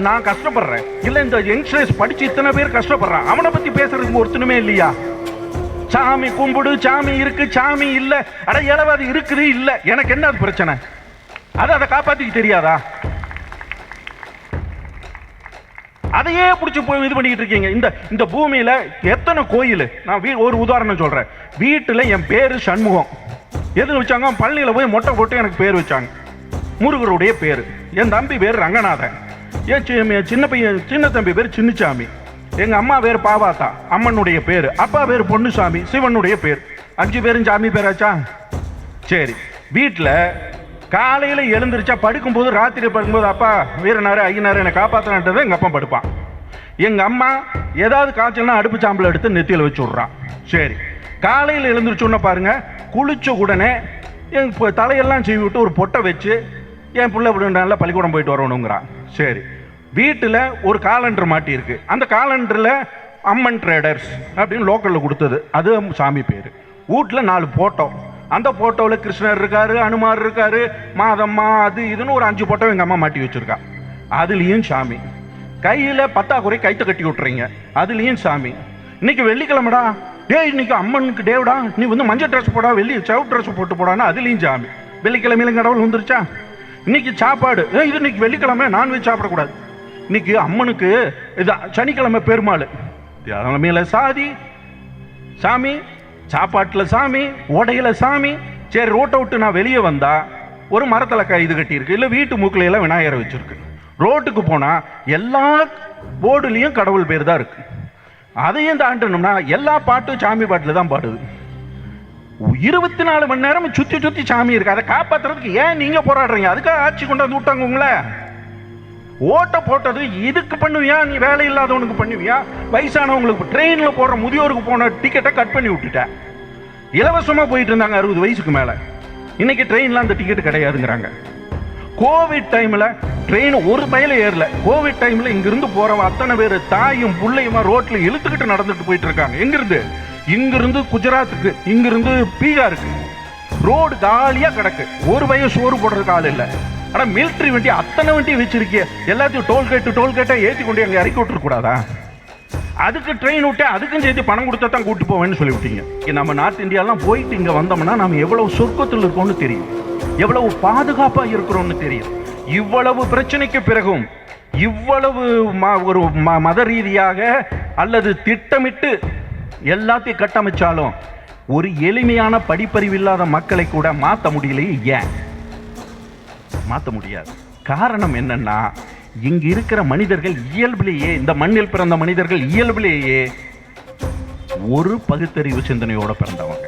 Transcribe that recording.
நான் கஷ்டப்படுறேன் இல்ல, இந்த யங்ஸ்டர்ஸ் படிச்சு இத்தனை பேர் கஷ்டப்படுறான், அவனை பத்தி பேசுறதுக்கு ஒருத்தனுமே இல்லையா? சாமி கும்பிடு, சாமி இருக்கு, சாமி இல்ல, அட இளவாது இருக்குது இல்ல, எனக்கு என்ன அது பிரச்சனை? அதை காப்பாத்திக்க தெரியாதா? அதையே பிடிச்சி போய் இது பண்ணிக்கிட்டு இருக்கீங்க. இந்த பூமியில எத்தனை கோயில், நான் ஒரு உதாரணம் சொல்றேன். வீட்டுல என் பேரு சண்முகம், எது வச்சாங்க? பள்ளியில போய் மொட்டை போட்டு எனக்கு பேர் வச்சாங்க, முருகருடைய பேரு. என் தம்பி பேர் ரங்கநாதன், என் சின்ன பையன் சின்ன தம்பி பேர் சின்னசாமி, எங்க அம்மா பேர் பாவாத்தா, அம்மனுடைய பேரு, அப்பா பேர் பொன்னுசாமி, சிவனுடைய பேர். 5 பேரும் சாமி பேராச்சா? சரி, வீட்டுல காலையில எழுந்திருச்சா படுக்கும்போது, ராத்திரி படுக்கும்போது அப்பா வீரனாரு ஐயனாரு என்னை காப்பாத்தினது எங்க அப்பா படுப்பான். எங்க அம்மா ஏதாவது காய்ச்சல்னா அடுப்பு சாம்பல் எடுத்து நெத்தியில வச்சு விட்றான். சரி, காலையில் எழுந்திரிச்சோன்னா பாருங்க, குளிச்ச உடனே என் தலையெல்லாம் செய்வி விட்டு ஒரு பொட்டை வச்சு என் பிள்ளை நல்லா பள்ளிக்கூடம் போயிட்டு வரணுங்கிறான். சரி, வீட்டில் ஒரு காலண்டர் மாட்டி இருக்கு, அந்த காலண்டரில் அம்மன் ட்ரேடர்ஸ் அப்படின்னு லோக்கலில் கொடுத்தது, அது சாமி பேர். வீட்டில் 4 போட்டோ, அந்த போட்டோவில் கிருஷ்ணர் இருக்காரு, அனுமார் இருக்காரு, மாதம்மா அது இதுன்னு ஒரு 5 போட்டோ எங்கள் அம்மா மாட்டி வச்சிருக்கா, அதுலேயும் சாமி. கையில் பத்தாக்குறை கைத்தை கட்டி விட்டுறீங்க, அதுலேயும் சாமி. இன்னைக்கு வெள்ளிக்கிழமைடா, இன்னைக்கு அம்மனுக்கு டேவிடா, நீ மஞ்சள் ட்ரெஸ் போடா, செவ் ட்ரெஸ் போட்டு போடான்னு அதுலேயும் சாமி. வெள்ளிக்கிழமையில கடவுள் வந்துருச்சா? இன்னைக்கு சாப்பாடு, இது இன்னைக்கு வெள்ளிக்கிழமை நான்வெஜ் சாப்பிடக்கூடாது, இன்னைக்கு அம்மனுக்கு இது சனிக்கிழமை பெருமாள், தலைமையில சாதி சாமி, சாப்பாட்டுல சாமி, உடையில சாமி. சரி, ரோட்டை விட்டு நான் வெளியே வந்தா ஒரு மரத்துல இது கட்டி இருக்கு, இல்ல வீட்டு மூக்கில எல்லாம் விநாயகரை வச்சிருக்கு. ரோட்டுக்கு போனா எல்லா போர்டுலயும் கடவுள் பேர் தான் இருக்கு. அதையும் தாண்டணும்னா எல்லா பாட்டும் சாமி பாட்டுல தான் பாடுது. 24 மணி நேரம் சுத்தி சுத்தி சாமி இருக்கு, அதை காப்பாத்துறதுக்கு ஏன் நீங்க போராடுறீங்க? அதுக்காக ஆட்சி கொண்டு வந்து விட்டாங்க உங்களை. ஓட்ட போட்டது இதுக்கு பண்ணுவியா? நீ வேலை இல்லாதவனுக்கு பண்ணுவியா? வயசானவங்களுக்கு ட்ரெயின்ல போற முதியோருக்கு போன டிக்கெட்டை கட் பண்ணி விட்டுட்ட. இலவசமா போயிட்டு இருந்தாங்க 60 வயசுக்கு மேல, இன்னைக்கு ட்ரெயின்ல அந்த டிக்கெட் கிடையாதுங்கிறாங்க. கோவிட் டைம்ல ட்ரெயின் ஒரு பயில ஏறல. கோவிட் டைம்ல இங்கிருந்து போறவன் அத்தனை பேர் தாயும் பிள்ளையுமா ரோட்ல இழுத்துக்கிட்டு நடந்துட்டு போயிட்டு இருக்காங்க. இங்கிருந்து குஜராத்துக்கு, இங்கிருந்து பீகாருக்கு ரோடு காலியா கிடக்கு, ஒரு பைய சோறு போடுறதுக்கு ஆள் இல்லை. ஆனா மிலிட்டரி வண்டி அத்தனை வண்டி வச்சிருக்கீங்க, எல்லாத்தையும் டோல்கேட்டை ஏற்றி கொண்டு அங்கே இறக்கி விட்டுருக்க கூடாதா? அதுக்கு ட்ரெயின் விட்டு அதுக்கும் சேர்த்து பணம் கொடுத்தா தான் கூட்டு போவேன்னு சொல்லிவிட்டீங்க. நம்ம நார்த் இந்தியாலாம் போயிட்டு இங்க வந்தோம்னா நம்ம எவ்வளவு சொர்க்கத்தில் இருக்கோம்னு தெரியும், எவ்வளவு பாதுகாப்பா இருக்கிறோம்னு தெரியும். இவ்வளவு பிரச்சனைக்கு பிறகும் இவ்வளவு ஒரு மத ரீதியாக அல்லது திட்டமிட்டு எல்லாத்தையும் கட்டமைச்சாலும் ஒரு எளிமையான படிப்பறிவு இல்லாத மக்களை கூட மாற்ற முடியலையே. ஏன் மாற்ற முடியாது? காரணம் என்னன்னா, இங்க இருக்கிற மனிதர்கள் இயல்பிலேயே, இந்த மண்ணில் பிறந்த மனிதர்கள் இயல்பிலேயே ஒரு பகுத்தறிவு சிந்தனையோட பிறந்தவங்க.